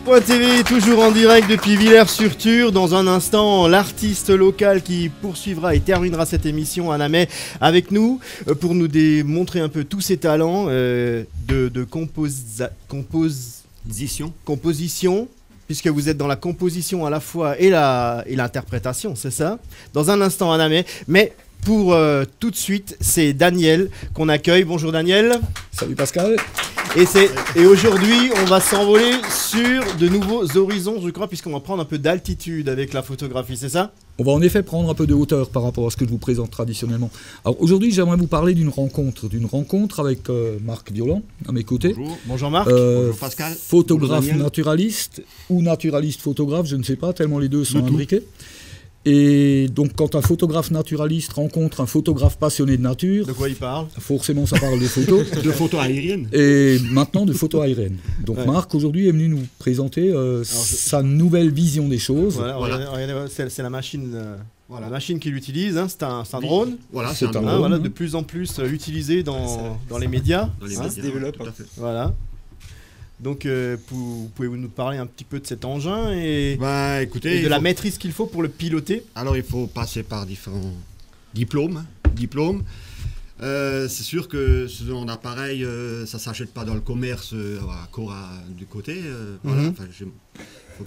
TV, toujours en direct depuis Villers-sur-Tur. Dans un instant, l'artiste local qui poursuivra et terminera cette émission, Anamé, avec nous pour nous démontrer un peu tous ses talents de composition, puisque vous êtes dans la composition à la fois et l'interprétation, c'est ça? Dans un instant, Anamé, mais pour tout de suite, c'est Daniel qu'on accueille. Bonjour Daniel. Salut Pascal. Et aujourd'hui, on va s'envoler sur de nouveaux horizons, je crois, puisqu'on va prendre un peu d'altitude avec la photographie, c'est ça? On va en effet prendre un peu de hauteur par rapport à ce que je vous présente traditionnellement. Alors aujourd'hui, j'aimerais vous parler d'une rencontre avec Marc Violand, à mes côtés. Bonjour. Bonjour Marc. Bonjour Pascal. Photographe naturaliste ou naturaliste photographe, je ne sais pas, tellement les deux sont imbriqués. Et donc quand un photographe naturaliste rencontre un photographe passionné de nature... De quoi il parle? Forcément ça parle de photos. De photos aériennes. Et maintenant de photos aériennes. Donc ouais. Marc aujourd'hui est venu nous présenter sa nouvelle vision des choses. Voilà. C'est la machine... La machine qu'il utilise, hein, c'est un drone. Voilà, c'est un drone. Voilà, de plus en plus utilisé dans les médias. Ça se développe. Tout à fait. Voilà. Donc, pouvez-vous nous parler un petit peu de cet engin et de la maîtrise qu'il faut pour le piloter? Alors, il faut passer par différents diplômes. C'est sûr que ce genre d'appareil, ça ne s'achète pas dans le commerce à Cora du côté. Voilà.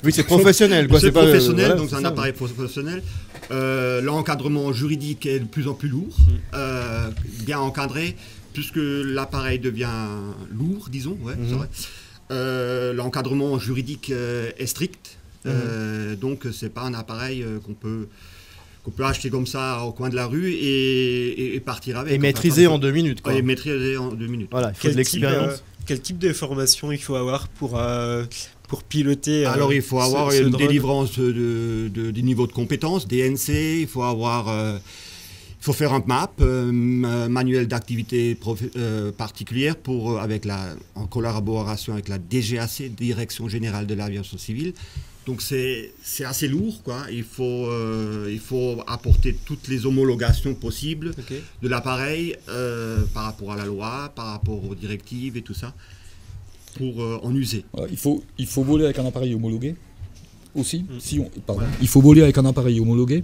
Oui, c'est professionnel. C'est professionnel, donc c'est un appareil professionnel. L'encadrement juridique est de plus en plus lourd, bien encadré, puisque l'appareil devient lourd, disons. Ouais, c'est vrai. L'encadrement juridique est strict, donc c'est pas un appareil qu'on peut acheter comme ça au coin de la rue et partir avec. Et maîtriser en 2 minutes. Quoi. Et maîtriser en 2 minutes. Voilà, il faut de l'expérience. Quel type de formation il faut avoir pour piloter Alors il faut avoir une délivrance des niveaux de compétences, des NC, il faut avoir... Il faut faire un MAP, manuel d'activité particulière, en collaboration avec la DGAC, Direction Générale de l'Aviation Civile. Donc c'est assez lourd, quoi. Il faut apporter toutes les homologations possibles de l'appareil par rapport à la loi, par rapport aux directives et tout ça, pour en user. Il faut voler avec un appareil homologué. Aussi, il faut voler avec un appareil homologué.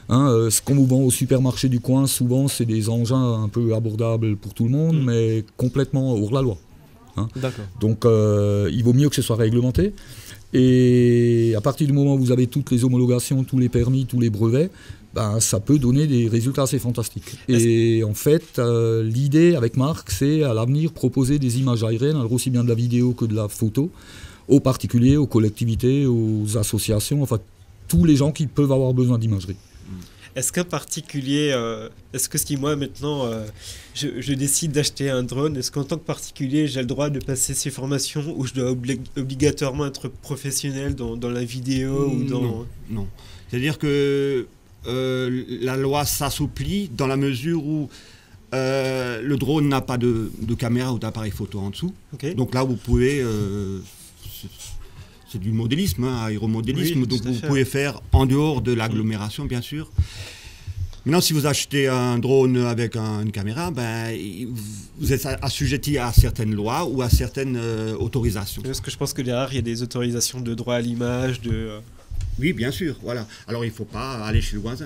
Ce qu'on vous vend au supermarché du coin, souvent, c'est des engins un peu abordables pour tout le monde, mais complètement hors la loi. D'accord. Donc, il vaut mieux que ce soit réglementé. Et à partir du moment où vous avez toutes les homologations, tous les permis, tous les brevets, ça peut donner des résultats assez fantastiques. Et en fait, l'idée avec Marc, c'est à l'avenir proposer des images aériennes, alors aussi bien de la vidéo que de la photo, aux particuliers, aux collectivités, aux associations, enfin tous les gens qui peuvent avoir besoin d'imagerie. Est-ce qu'un particulier, est-ce que si moi maintenant je décide d'acheter un drone, est-ce qu'en tant que particulier j'ai le droit de passer ces formations ou je dois obligatoirement être professionnel dans la vidéo ou dans... Non. C'est-à-dire que la loi s'assouplit dans la mesure où le drone n'a pas de caméra ou d'appareil photo en dessous. Donc là vous pouvez... c'est du modélisme, aéromodélisme, donc vous pouvez faire en dehors de l'agglomération, bien sûr. Maintenant, si vous achetez un drone avec une caméra, vous êtes assujetti à certaines lois ou à certaines autorisations. Parce que je pense que derrière, il y a des autorisations de droit à l'image, Oui, bien sûr, voilà. Alors, il ne faut pas aller chez le voisin.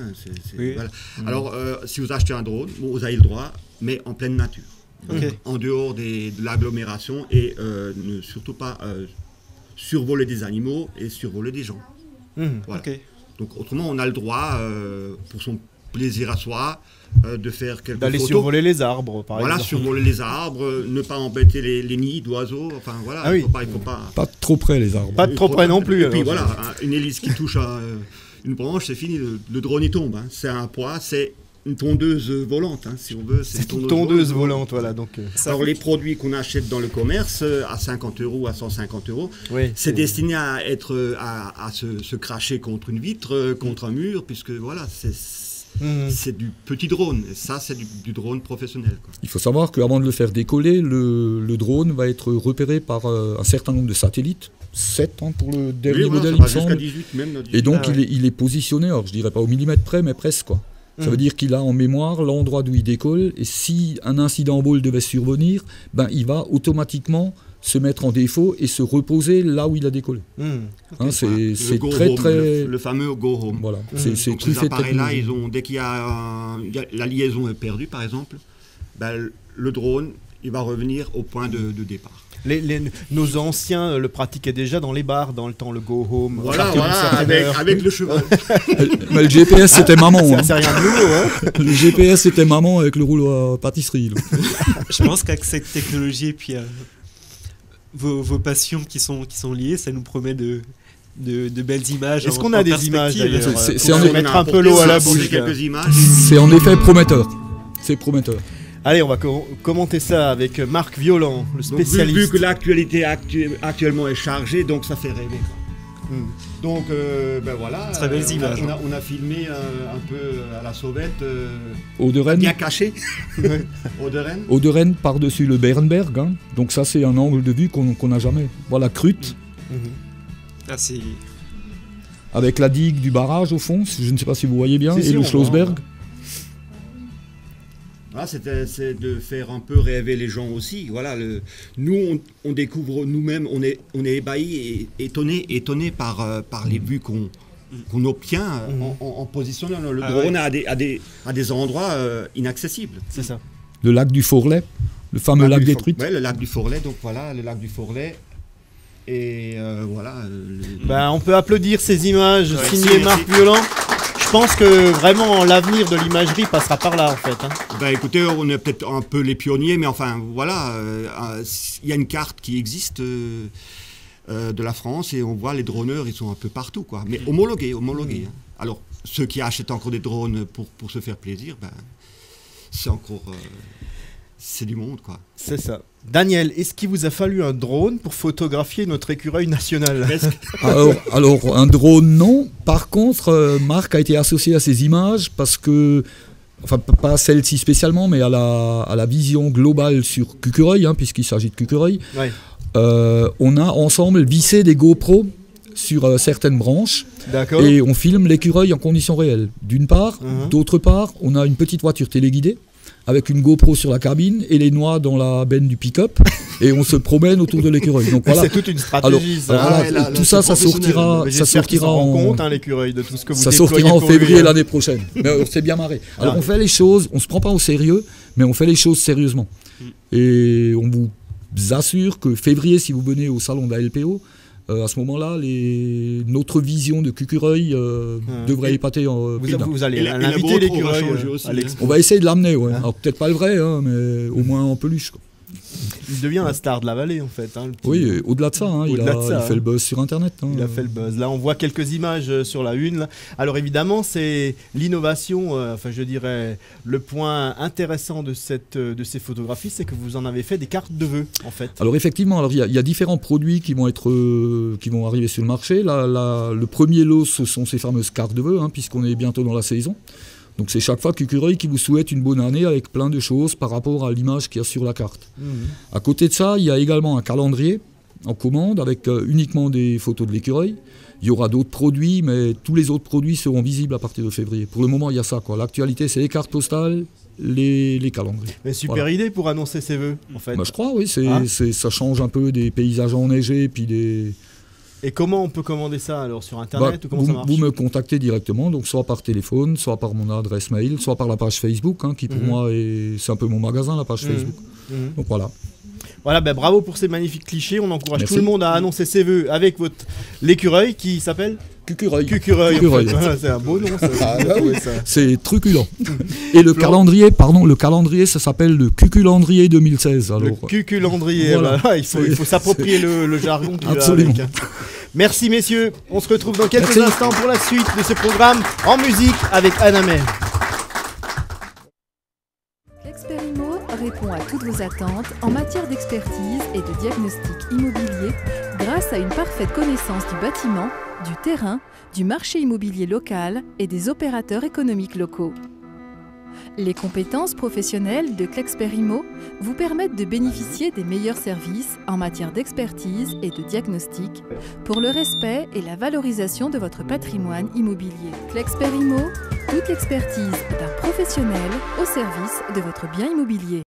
Voilà. Alors, si vous achetez un drone, vous avez le droit, mais en pleine nature. Donc, en dehors de l'agglomération et ne surtout pas... survoler des animaux et survoler des gens. Voilà. Donc autrement, on a le droit, pour son plaisir à soi, de faire quelques photos. D'aller survoler les arbres, par exemple. Voilà, survoler les arbres, ne pas embêter les nids d'oiseaux. Enfin voilà, il faut pas... Pas trop près les arbres. Pas trop près non plus. Et puis voilà, une hélice qui touche à une branche, c'est fini, le drone il tombe. C'est un poids, c'est une tondeuse volante, si on veut. C'est une tondeuse volante, voilà. Donc, alors les produits qu'on achète dans le commerce, à 50 €, à 150 €, c'est destiné à se cracher contre une vitre, contre un mur, puisque voilà, c'est du petit drone. Et ça, c'est du drone professionnel, quoi. Il faut savoir qu'avant de le faire décoller, le drone va être repéré par un certain nombre de satellites. 7 pour le dernier modèle, il me semble. 18, même, 18. Et donc, il est positionné, alors je dirais pas au millimètre près, mais presque, quoi. Ça veut dire qu'il a en mémoire l'endroit d'où il décolle, et si un incident vol devait survenir, il va automatiquement se mettre en défaut et se reposer là où il a décollé. Hein, c'est très très... Le fameux Go Home. Voilà, c'est donc tout ces fait de appareils-là, technologie. dès qu'il y a, la liaison est perdue, par exemple, ben, le drone, il va revenir au point de départ. Nos anciens le pratiquaient déjà dans les bars, dans le temps, le Go Home. Voilà, avec le cheval. Mais le GPS, c'était maman. Hein. C'est rien de nouveau. Hein. Le GPS, c'était maman avec le rouleau à pâtisserie. Là. Je pense qu'avec cette technologie et puis vos passions qui sont liées, ça nous promet de belles images. Est-ce qu'on a des images d'ailleurs C'est on mettre un peu l'eau à la bouche. Quelques images. C'est en effet prometteur. C'est prometteur. Allez, on va commenter ça avec Marc Violent, le Donc, spécialiste. vu que l'actualité actuellement est chargée, donc ça fait rêver. Quoi. Donc, ben voilà. Très belles images. On a filmé un peu à la sauvette. Eau de Rennes. Bien caché. Eau de Rennes. Eau de Rennes par-dessus le Bernberg. Hein. Donc ça, c'est un angle de vue qu'on n'a jamais. Voilà, Crute. Ah, c'est... Avec la digue du barrage au fond, je ne sais pas si vous voyez bien, Si, et le on Schlossberg. voit. Ah, c'est de faire un peu rêver les gens aussi. Voilà, nous, on découvre nous-mêmes, on est ébahis et étonnés par les vues qu'on obtient en positionnant le drone à des endroits inaccessibles. C'est ça. Le lac du Forlet, le fameux lac des truites. Oui, le lac du Forlet, donc voilà, le lac du Forlet. Et voilà. On peut applaudir ces images signées merci. Marc Violent. Je pense que vraiment l'avenir de l'imagerie passera par là en fait. Hein. Ben écoutez, on est peut-être un peu les pionniers, mais enfin voilà, il y a une carte qui existe de la France et on voit les droneurs, ils sont un peu partout quoi. Mais homologués. Hein. Alors ceux qui achètent encore des drones pour se faire plaisir, ben c'est encore c'est du monde quoi. C'est ça. Daniel, est-ce qu'il vous a fallu un drone pour photographier notre écureuil national? alors, un drone, non. Par contre, Marc a été associé à ces images parce que, enfin, pas celle-ci spécialement, mais à la vision globale sur Cucureuil, hein, puisqu'il s'agit de Cucureuil. Ouais. On a ensemble vissé des GoPro sur certaines branches. D'accord. Et on filme l'écureuil en conditions réelles, d'une part. D'autre part, on a une petite voiture téléguidée avec une GoPro sur la cabine et les noix dans la benne du pick-up et on se promène autour de l'écureuil. Donc voilà. C'est toute une stratégie. Tout ça sortira en compte l'écureuil de tout ce que vous ça déployez sortira en pour février lui, l'année prochaine. Mais on s'est bien marré. Alors on fait les choses, on se prend pas au sérieux, mais on fait les choses sérieusement. Et on vous assure que février, si vous venez au salon de la LPO, à ce moment-là, notre vision de Cucureuil devrait épater. Vous allez l'inviter l'écureuil aussi. On va essayer de l'amener, ouais. Alors peut-être pas le vrai, hein, mais au moins en peluche. Quoi. Il devient la star de la vallée en fait. Hein, oui, et au-delà de ça, hein, il fait le buzz sur Internet. Hein. Il a fait le buzz. Là, on voit quelques images sur la une. Là. Alors évidemment, c'est l'innovation, je dirais, le point intéressant de ces photographies, c'est que vous en avez fait des cartes de vœux en fait. Alors effectivement, il y a différents produits qui vont arriver sur le marché. Le premier lot, ce sont ces fameuses cartes de vœux, hein, puisqu'on est bientôt dans la saison. Donc c'est chaque fois Cucureuil qui vous souhaite une bonne année avec plein de choses par rapport à l'image qu'il y a sur la carte. À côté de ça, il y a également un calendrier en commande avec uniquement des photos de l'écureuil. Il y aura d'autres produits, mais tous les autres produits seront visibles à partir de février. Pour le moment, il y a ça. L'actualité, c'est les cartes postales, les calendriers. Mais super idée pour annoncer ses vœux, en fait. Je crois, oui. Ça change un peu des paysages enneigés, puis des... Et comment on peut commander ça alors sur Internet ou comment ça marche? Vous me contactez directement, donc soit par téléphone, soit par mon adresse mail, soit par la page Facebook, hein, qui pour moi c'est un peu mon magasin, la page Facebook. Donc voilà. Voilà, bravo pour ces magnifiques clichés. On encourage tout le monde à annoncer ses vœux avec l'écureuil qui s'appelle Cucureuil. Cucureuil. Voilà, c'est un beau nom. C'est truculent. Et le calendrier, ça s'appelle le Cuculandrier 2016. Alors, le Cuculandrier. Voilà. Il faut s'approprier le jargon qui va Absolument. avec. Merci messieurs. On se retrouve dans quelques instants pour la suite de ce programme en musique avec Anamel. Clexperimo répond à toutes vos attentes en matière d'expertise et de diagnostic immobilier grâce à une parfaite connaissance du bâtiment, du terrain, du marché immobilier local et des opérateurs économiques locaux. Les compétences professionnelles de Clexperimo vous permettent de bénéficier des meilleurs services en matière d'expertise et de diagnostic pour le respect et la valorisation de votre patrimoine immobilier. Clexperimo, toute l'expertise d'un professionnel au service de votre bien immobilier.